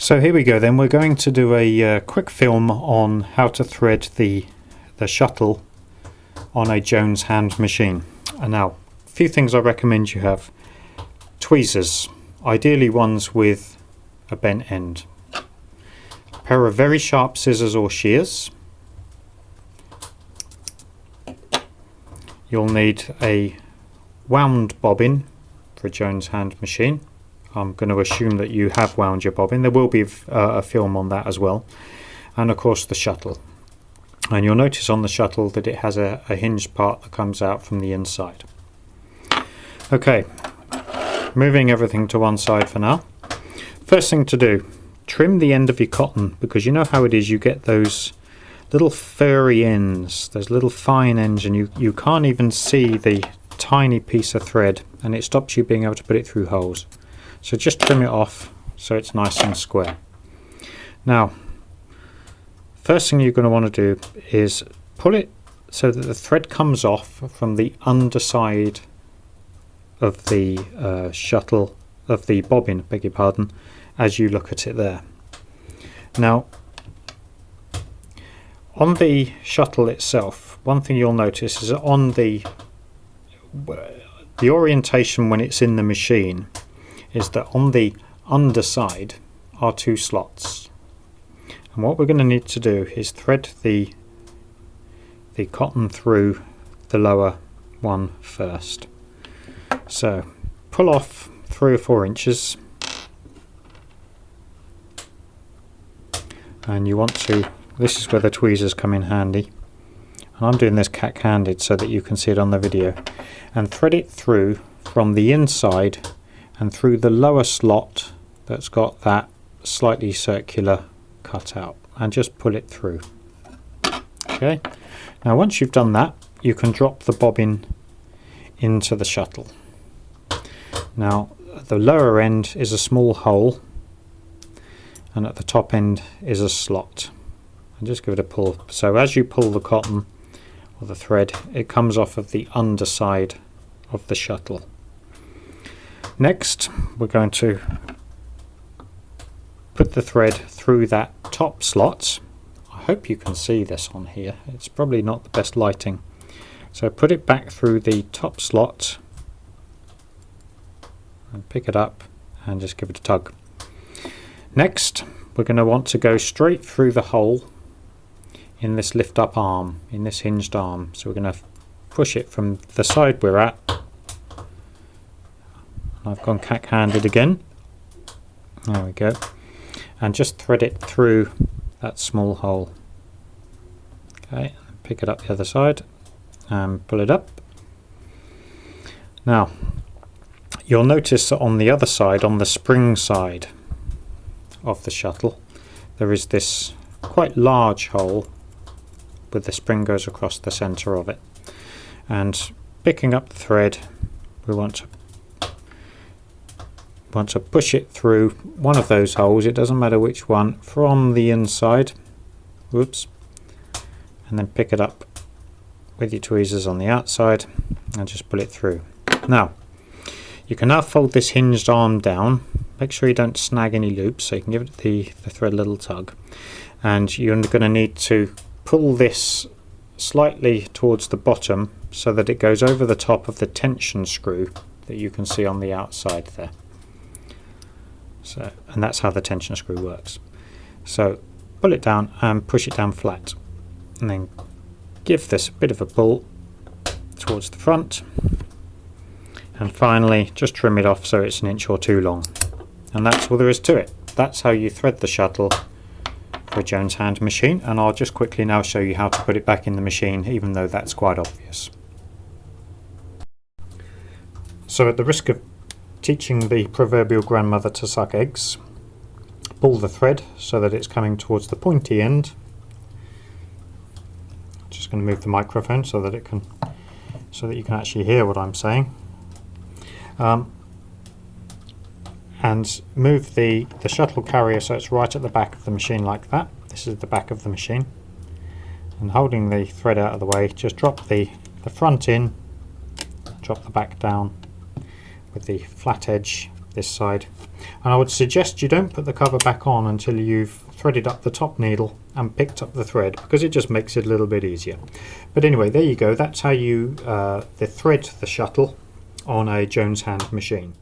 So here we go then, we're going to do a quick film on how to thread the shuttle on a Jones hand machine. And now, a few things I recommend you have. Tweezers, ideally ones with a bent end. A pair of very sharp scissors or shears. You'll need a wound bobbin for a Jones hand machine. I'm going to assume that you have wound your bobbin. There will be a film on that as well. And of course the shuttle. And you'll notice on the shuttle that it has a hinged part that comes out from the inside. Okay, moving everything to one side for now. First thing to do, trim the end of your cotton, because you know how it is, you get those little furry ends, those little fine ends, and you can't even see the tiny piece of thread, and it stops you being able to put it through holes. So just trim it off so it's nice and square. Now, first thing you're going to want to do is pull it so that the thread comes off from the underside of the shuttle, of the bobbin, beg your pardon, as you look at it there. Now, on the shuttle itself, one thing you'll notice is that on the orientation when it's in the machine is that on the underside are two slots, and what we're going to need to do is thread the cotton through the lower one first. So pull off 3 or 4 inches, and you want to, this is where the tweezers come in handy, and I'm doing this cat-handed so that you can see it on the video, and thread it through from the inside and through the lower slot that's got that slightly circular cut out, and just pull it through. Okay, now once you've done that, you can drop the bobbin into the shuttle. Now at the lower end is a small hole, and at the top end is a slot, and just give it a pull. So as you pull the cotton or the thread, it comes off of the underside of the shuttle. Next, we're going to put the thread through that top slot. I hope you can see this on here. It's probably not the best lighting. So put it back through the top slot and pick it up and just give it a tug. Next, we're going to want to go straight through the hole in this lift up arm, in this hinged arm. So we're going to push it from the side we're at. I've gone cat-handed again. There we go. And just thread it through that small hole. Okay, pick it up the other side and pull it up. Now, you'll notice that on the other side, on the spring side of the shuttle, there is this quite large hole where the spring goes across the center of it. And picking up the thread, we want to push it through one of those holes, it doesn't matter which one, from the inside, whoops, and then pick it up with your tweezers on the outside and just pull it through. Now, you can now fold this hinged arm down, make sure you don't snag any loops, so you can give it the thread a little tug, and you're going to need to pull this slightly towards the bottom so that it goes over the top of the tension screw that you can see on the outside there. So, and that's how the tension screw works. So pull it down and push it down flat, and then give this a bit of a pull towards the front, and finally just trim it off so it's 1 inch or 2 long. And that's all there is to it. That's how you thread the shuttle for a Jones hand machine, and I'll just quickly now show you how to put it back in the machine, even though that's quite obvious. So at the risk of teaching the proverbial grandmother to suck eggs, pull the thread so that it's coming towards the pointy end. Just going to move the microphone so that you can actually hear what I'm saying, and move the shuttle carrier so it's right at the back of the machine like that. This is the back of the machine, and holding the thread out of the way, just drop the front in, drop the back down with the flat edge this side. And I would suggest you don't put the cover back on until you've threaded up the top needle and picked up the thread, because it just makes it a little bit easier. But anyway, there you go. That's how you thread the shuttle on a Jones hand machine.